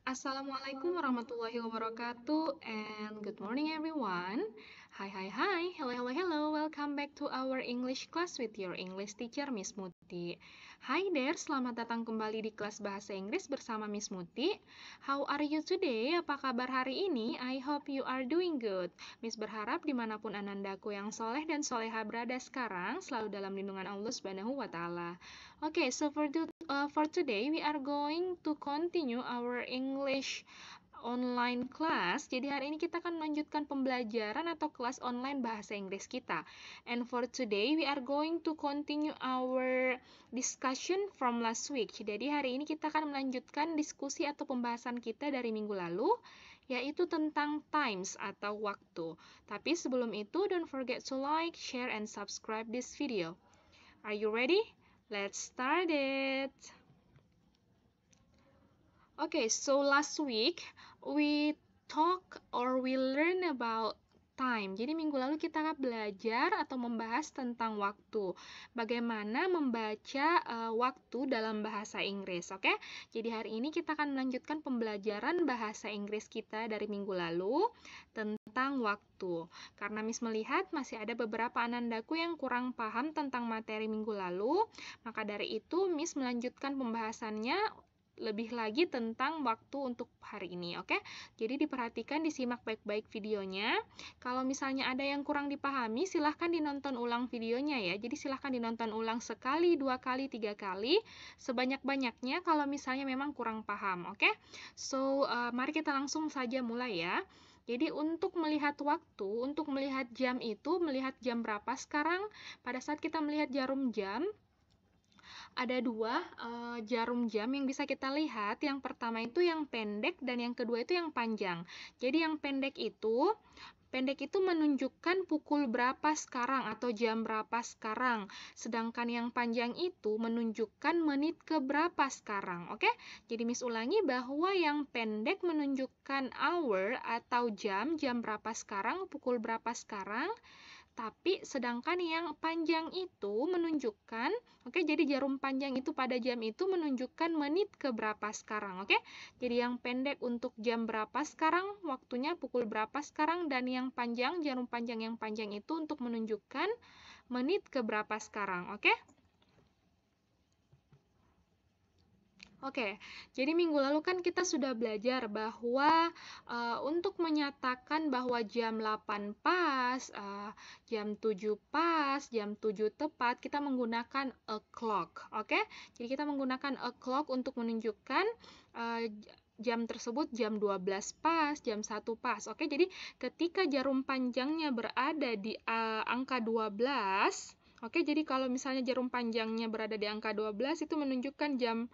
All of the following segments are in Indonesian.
Assalamualaikum warahmatullahi wabarakatuh and good morning everyone. Hi. Hello. Welcome back to our English class with your English teacher Miss Muti. Hi there, selamat datang kembali di kelas bahasa Inggris bersama Miss Muti. How are you today? Apa kabar hari ini? I hope you are doing good. Miss berharap dimanapun anandaku yang soleh dan soleha berada sekarang selalu dalam lindungan Allah Subhanahu wa Ta'ala. Okay, so for today we are going to continue our English online class. Jadi hari ini kita akan melanjutkan pembelajaran atau kelas online bahasa Inggris kita. And for today we are going to continue our discussion from last week. Jadi hari ini kita akan melanjutkan diskusi atau pembahasan kita dari minggu lalu, yaitu tentang times atau waktu. Tapi sebelum itu, don't forget to like, share, and subscribe this video. Are you ready? Let's start it. Okay, so last week we learn about time. Jadi minggu lalu kita belajar atau membahas tentang waktu. Bagaimana membaca waktu dalam bahasa Inggris, oke? Jadi hari ini kita akan melanjutkan pembelajaran bahasa Inggris kita dari minggu lalu tentang waktu. Karena Miss melihat masih ada beberapa anandaku yang kurang paham tentang materi minggu lalu, maka dari itu Miss melanjutkan pembahasannya lebih lagi tentang waktu untuk hari ini, oke? Jadi diperhatikan, disimak baik-baik videonya. Kalau misalnya ada yang kurang dipahami, silahkan dinonton ulang videonya ya. Jadi silahkan dinonton ulang sekali, 2 kali, 3 kali, sebanyak-banyaknya kalau misalnya memang kurang paham, oke? So, mari kita langsung saja mulai ya. Jadi untuk melihat waktu, untuk melihat jam itu, melihat jam berapa sekarang, pada saat kita melihat jarum jam, ada dua jarum jam yang bisa kita lihat. Yang pertama itu yang pendek dan yang kedua itu yang panjang. Jadi yang pendek itu menunjukkan pukul berapa sekarang atau jam berapa sekarang. Sedangkan yang panjang itu menunjukkan menit ke berapa sekarang. Oke? Jadi Miss ulangi bahwa yang pendek menunjukkan hour atau jam berapa sekarang, pukul berapa sekarang. Tapi sedangkan yang panjang itu menunjukkan, oke, jadi jarum panjang itu pada jam itu menunjukkan menit ke berapa sekarang, oke? Jadi yang pendek untuk jam berapa sekarang, waktunya pukul berapa sekarang, dan yang panjang, jarum panjang yang panjang itu untuk menunjukkan menit ke berapa sekarang, oke? Oke, jadi minggu lalu kan kita sudah belajar bahwa untuk menyatakan bahwa jam 8 pas, jam 7 pas, jam 7 tepat, kita menggunakan a clock. Oke, jadi kita menggunakan a clock untuk menunjukkan jam tersebut jam 12 pas, jam 1 pas. Oke, jadi ketika jarum panjangnya berada di angka 12, oke, jadi kalau misalnya jarum panjangnya berada di angka 12, itu menunjukkan jam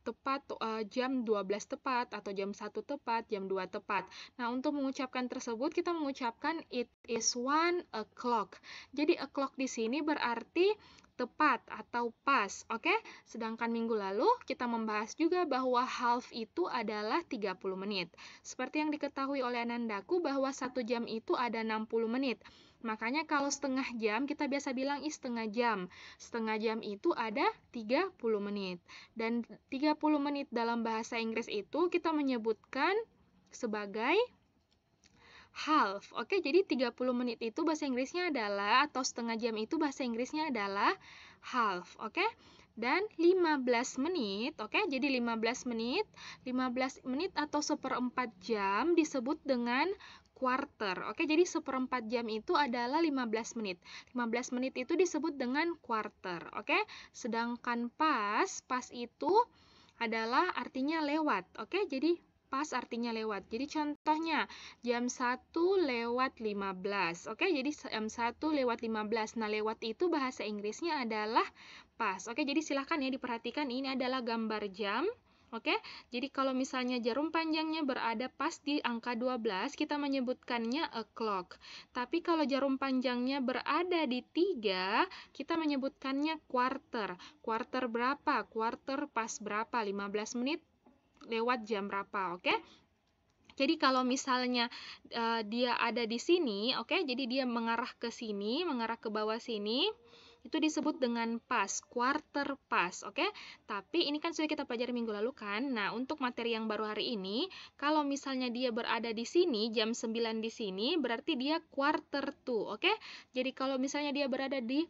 tepat, jam 12 tepat, atau jam 1 tepat, jam 2 tepat. Nah, untuk mengucapkan tersebut, kita mengucapkan it is 1 o'clock. Jadi, o'clock di sini berarti tepat atau pas, oke? Sedangkan minggu lalu, kita membahas juga bahwa half itu adalah 30 menit. Seperti yang diketahui oleh anandaku bahwa 1 jam itu ada 60 menit. Makanya kalau setengah jam, kita biasa bilang setengah jam. Setengah jam itu ada 30 menit. Dan 30 menit dalam bahasa Inggris itu kita menyebutkan sebagai half. Oke, jadi 30 menit itu bahasa Inggrisnya adalah, atau setengah jam itu bahasa Inggrisnya adalah half. Oke, dan 15 menit, oke, jadi 15 menit atau seperempat jam disebut dengan quarter. Oke, jadi seperempat jam itu adalah 15 menit. 15 menit itu disebut dengan quarter. Oke, sedangkan pas itu adalah artinya lewat. Oke, jadi pas artinya lewat. Jadi contohnya jam 1 lewat 15. Oke, jadi jam 1 lewat 15. Nah, lewat itu bahasa Inggrisnya adalah pas. Oke, jadi silahkan ya diperhatikan, ini adalah gambar jam. Oke, jadi kalau misalnya jarum panjangnya berada pas di angka 12, kita menyebutkannya o'clock. Tapi kalau jarum panjangnya berada di 3, kita menyebutkannya quarter. Quarter berapa? Quarter pas berapa? 15 menit lewat jam berapa, oke? Jadi kalau misalnya dia ada di sini, oke, jadi dia mengarah ke sini, mengarah ke bawah sini, itu disebut dengan pas, quarter pas, oke? Tapi ini kan sudah kita pelajari minggu lalu kan? Nah, untuk materi yang baru hari ini, kalau misalnya dia berada di sini, jam 9 di sini, berarti dia quarter to, oke? Jadi kalau misalnya dia berada di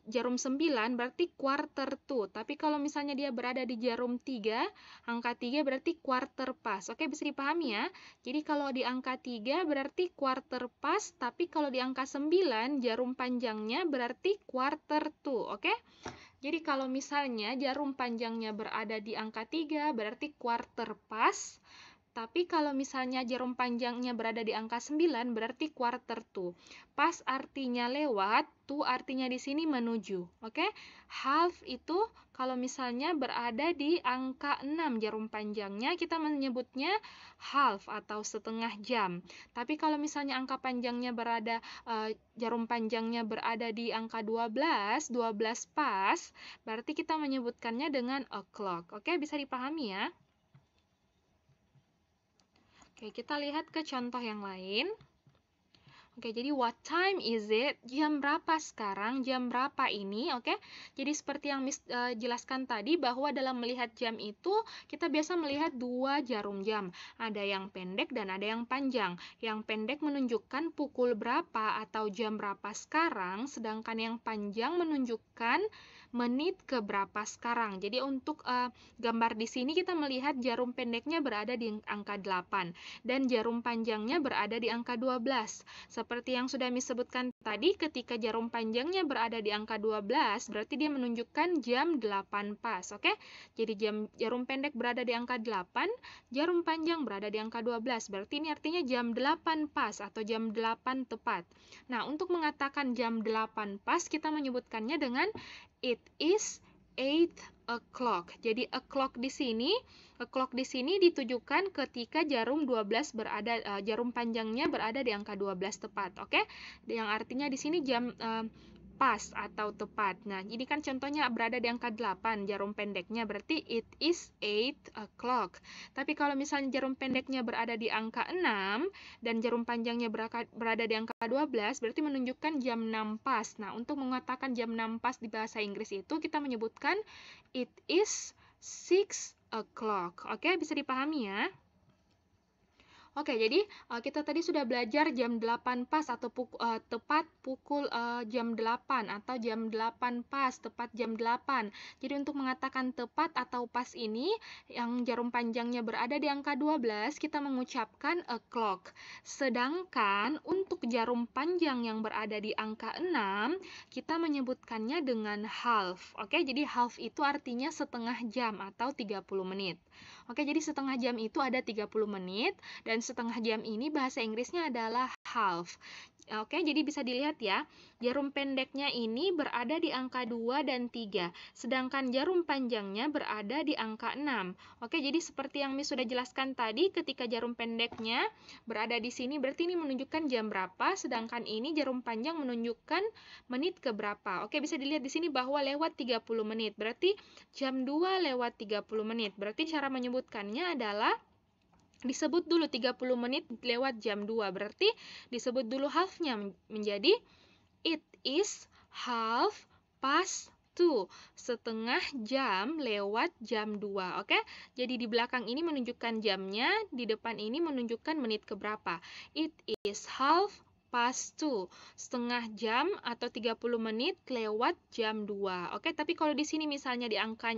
jarum 9, berarti quarter to. Tapi kalau misalnya dia berada di jarum 3, angka 3 berarti quarter past. Oke, bisa dipahami ya? Jadi kalau di angka 3 berarti quarter past, tapi kalau di angka 9 jarum panjangnya berarti quarter to. Oke? Jadi kalau misalnya jarum panjangnya berada di angka 3 berarti quarter past. Tapi kalau misalnya jarum panjangnya berada di angka 9 berarti quarter to. Pas artinya lewat, to artinya di sini menuju. Oke? Half itu kalau misalnya berada di angka 6 jarum panjangnya kita menyebutnya half atau setengah jam. Tapi kalau misalnya angka panjangnya berada jarum panjangnya berada di angka 12 pas, berarti kita menyebutkannya dengan o'clock. Oke, bisa dipahami ya? Oke, kita lihat ke contoh yang lain. Oke, jadi what time is it? Jam berapa sekarang? Jam berapa ini? Oke, jadi seperti yang Miss jelaskan tadi bahwa dalam melihat jam itu kita biasa melihat dua jarum jam. Ada yang pendek dan ada yang panjang. Yang pendek menunjukkan pukul berapa atau jam berapa sekarang, sedangkan yang panjang menunjukkan menit ke berapa sekarang. Jadi untuk gambar di sini kita melihat jarum pendeknya berada di angka 8 dan jarum panjangnya berada di angka 12. Seperti yang sudah Miss sebutkan tadi, ketika jarum panjangnya berada di angka 12, berarti dia menunjukkan jam 8 pas, oke? Jadi jarum pendek berada di angka 8, jarum panjang berada di angka 12, berarti ini artinya jam 8 pas atau jam 8 tepat. Nah, untuk mengatakan jam 8 pas, kita menyebutkannya dengan it is 8 o'clock. Jadi o'clock di sini ditujukan ketika jarum 12 berada jarum panjangnya berada di angka 12 tepat, oke? Yang artinya di sini jam pas atau tepat. Nah, ini kan contohnya berada di angka 8 jarum pendeknya, berarti it is 8 o'clock. Tapi kalau misalnya jarum pendeknya berada di angka 6 dan jarum panjangnya berada di angka 12, berarti menunjukkan jam 6 pas. Nah, untuk mengatakan jam 6 pas di bahasa Inggris itu kita menyebutkan it is 6 o'clock. Oke, bisa dipahami ya? Oke, jadi kita tadi sudah belajar jam 8 pas atau tepat pukul jam 8 atau jam 8 pas, tepat jam 8. Jadi untuk mengatakan tepat atau pas ini yang jarum panjangnya berada di angka 12, kita mengucapkan o'clock. Sedangkan untuk jarum panjang yang berada di angka 6, kita menyebutkannya dengan half. Oke, jadi half itu artinya setengah jam atau 30 menit. Oke, jadi setengah jam itu ada 30 menit dan setengah jam ini bahasa Inggrisnya adalah half. Oke, jadi bisa dilihat ya, jarum pendeknya ini berada di angka 2 dan 3, sedangkan jarum panjangnya berada di angka 6. Oke, jadi seperti yang Miss sudah jelaskan tadi, ketika jarum pendeknya berada di sini, berarti ini menunjukkan jam berapa, sedangkan ini jarum panjang menunjukkan menit ke berapa. Oke, bisa dilihat di sini bahwa lewat 30 menit, berarti jam 2 lewat 30 menit. Berarti cara menyebutkannya adalah disebut dulu 30 menit lewat jam 2, berarti disebut dulu half-nya menjadi it is half past 2, setengah jam lewat jam 2, oke? Jadi di belakang ini menunjukkan jamnya, di depan ini menunjukkan menit keberapa. It is half past 2, setengah jam atau 30 menit lewat jam 2. Oke, tapi kalau di sini misalnya di angka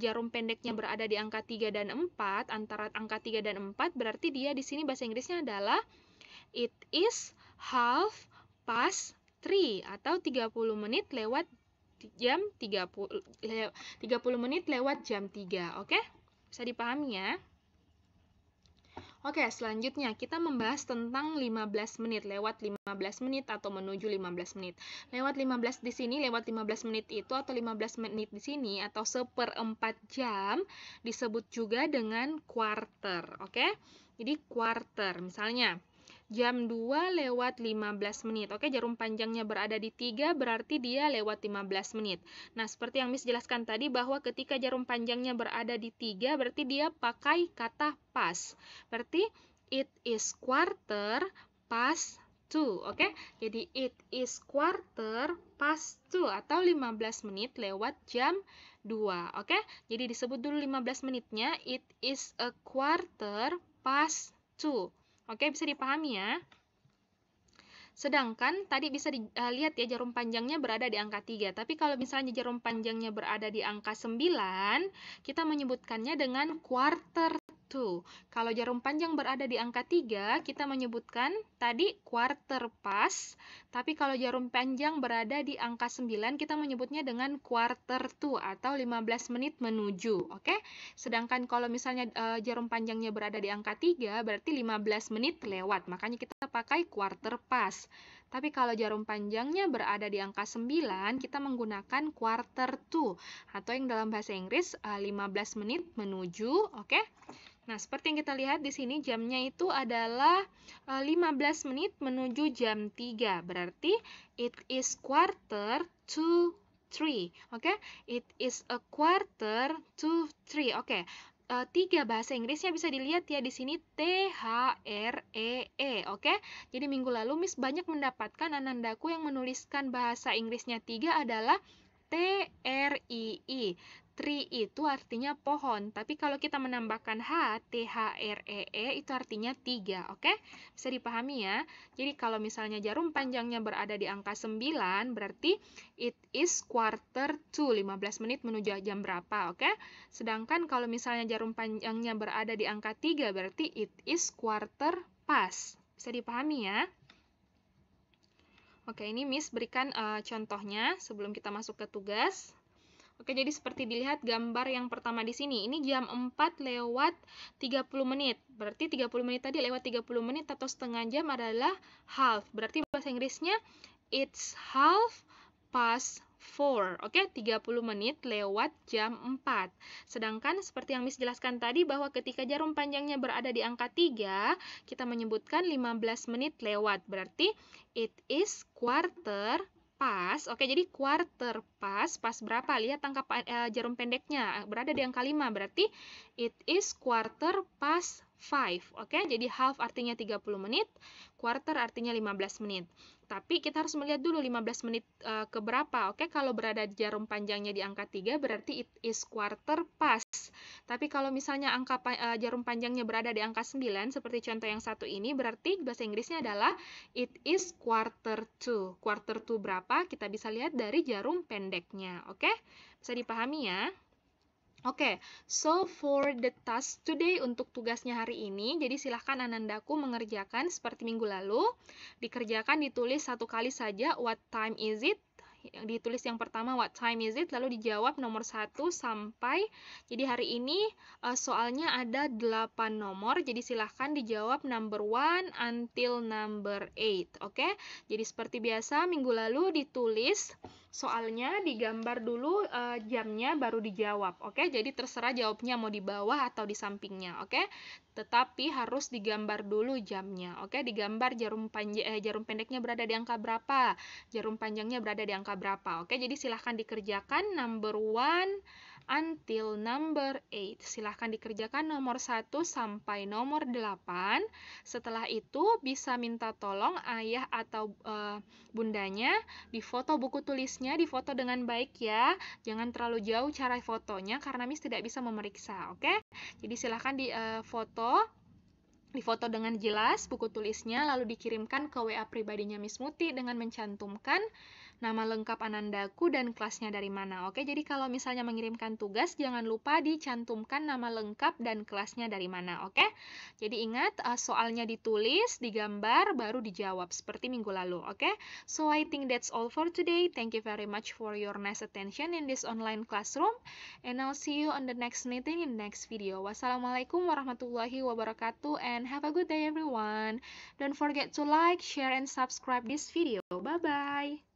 jarum pendeknya berada di angka 3 dan 4, antara angka 3 dan 4, berarti dia di sini bahasa Inggrisnya adalah it is half past 3 atau 30 menit lewat jam 30 menit lewat jam 3. Oke? Bisa dipahami ya? Oke, selanjutnya kita membahas tentang 15 menit, lewat 15 menit atau menuju 15 menit. Lewat 15 di sini, lewat 15 menit itu atau 15 menit di sini atau seperempat jam disebut juga dengan quarter, oke? Jadi quarter, misalnya jam 2 lewat 15 menit. Oke, jarum panjangnya berada di 3, berarti dia lewat 15 menit. Nah, seperti yang Miss jelaskan tadi bahwa ketika jarum panjangnya berada di 3, berarti dia pakai kata pas. Berarti it is quarter past 2. Oke, jadi it is quarter past 2 atau 15 menit lewat jam 2. Oke, jadi disebut dulu 15 menitnya. It is a quarter past 2. Oke, bisa dipahami ya. Sedangkan tadi bisa dilihat ya, jarum panjangnya berada di angka 3. Tapi kalau misalnya jarum panjangnya berada di angka 9, kita menyebutkannya dengan quarter 2. Kalau jarum panjang berada di angka 3, kita menyebutkan tadi quarter past. Tapi kalau jarum panjang berada di angka 9, kita menyebutnya dengan quarter 2 atau 15 menit menuju. Oke? Sedangkan kalau misalnya jarum panjangnya berada di angka 3, berarti 15 menit lewat. Makanya kita pakai quarter past. Tapi kalau jarum panjangnya berada di angka 9, kita menggunakan quarter to, atau yang dalam bahasa Inggris 15 menit menuju. Oke? Nah, seperti yang kita lihat di sini jamnya itu adalah 15 menit menuju jam 3. Berarti it is quarter to 3. Oke? It is a quarter to 3. Oke. 3 bahasa Inggrisnya bisa dilihat ya di sini THREE. Oke? Jadi minggu lalu Miss banyak mendapatkan anandaku yang menuliskan bahasa Inggrisnya 3 adalah TRII. Tree itu artinya pohon, tapi kalau kita menambahkan H, THREE itu artinya 3, oke? Bisa dipahami ya? Jadi kalau misalnya jarum panjangnya berada di angka 9, berarti it is quarter to, 15 menit menuju jam berapa, oke? Sedangkan kalau misalnya jarum panjangnya berada di angka 3, berarti it is quarter past. Bisa dipahami ya? Oke, ini Miss berikan contohnya sebelum kita masuk ke tugas. Oke, jadi seperti dilihat gambar yang pertama di sini. Ini jam 4 lewat 30 menit. Berarti 30 menit tadi lewat 30 menit atau setengah jam adalah half. Berarti bahasa Inggrisnya it's half past 4. Oke, 30 menit lewat jam 4. Sedangkan seperti yang Miss jelaskan tadi bahwa ketika jarum panjangnya berada di angka 3, kita menyebutkan 15 menit lewat. Berarti it is quarter pas. Oke, jadi quarter pas berapa? Lihat angka jarum pendeknya berada di angka 5, berarti it is quarter past 5. Oke, jadi half artinya 30 menit, quarter artinya 15 menit. Tapi kita harus melihat dulu 15 menit ke berapa. Oke, kalau berada di jarum panjangnya di angka 3, berarti it is quarter past. Tapi kalau misalnya angka jarum panjangnya berada di angka 9, seperti contoh yang satu ini, berarti bahasa Inggrisnya adalah it is quarter to. Quarter to berapa? Kita bisa lihat dari jarum pendeknya. Oke? Bisa dipahami ya? Oke, so for the task today, untuk tugasnya hari ini, jadi silahkan anandaku mengerjakan seperti minggu lalu. Dikerjakan, ditulis satu kali saja, what time is it? Ditulis yang pertama what time is it, lalu dijawab nomor 1 sampai, jadi hari ini soalnya ada 8 nomor, jadi silahkan dijawab number 1 until number 8. Oke, jadi seperti biasa minggu lalu ditulis soalnya, digambar dulu jamnya baru dijawab. Oke, jadi terserah jawabnya mau di bawah atau di sampingnya. Oke, tetapi harus digambar dulu jamnya. Oke, digambar jarum pendeknya berada di angka berapa, jarum panjangnya berada di angka berapa. Oke, jadi silahkan dikerjakan number 1 until number 8. Silahkan dikerjakan nomor 1 sampai nomor 8. Setelah itu bisa minta tolong ayah atau bundanya difoto buku tulisnya, difoto dengan baik ya. Jangan terlalu jauh cara fotonya karena Miss tidak bisa memeriksa. Oke, jadi silahkan difoto dengan jelas buku tulisnya, lalu dikirimkan ke WA pribadinya Miss Muti dengan mencantumkan nama lengkap anandaku dan kelasnya dari mana. Oke, jadi kalau misalnya mengirimkan tugas, jangan lupa dicantumkan nama lengkap dan kelasnya dari mana. Oke, jadi ingat soalnya ditulis, digambar, baru dijawab seperti minggu lalu. Oke, so I think that's all for today. Thank you very much for your nice attention in this online classroom, and I'll see you on the next meeting in the next video. Wassalamualaikum warahmatullahi wabarakatuh, and have a good day everyone. Don't forget to like, share, and subscribe this video. Bye-bye.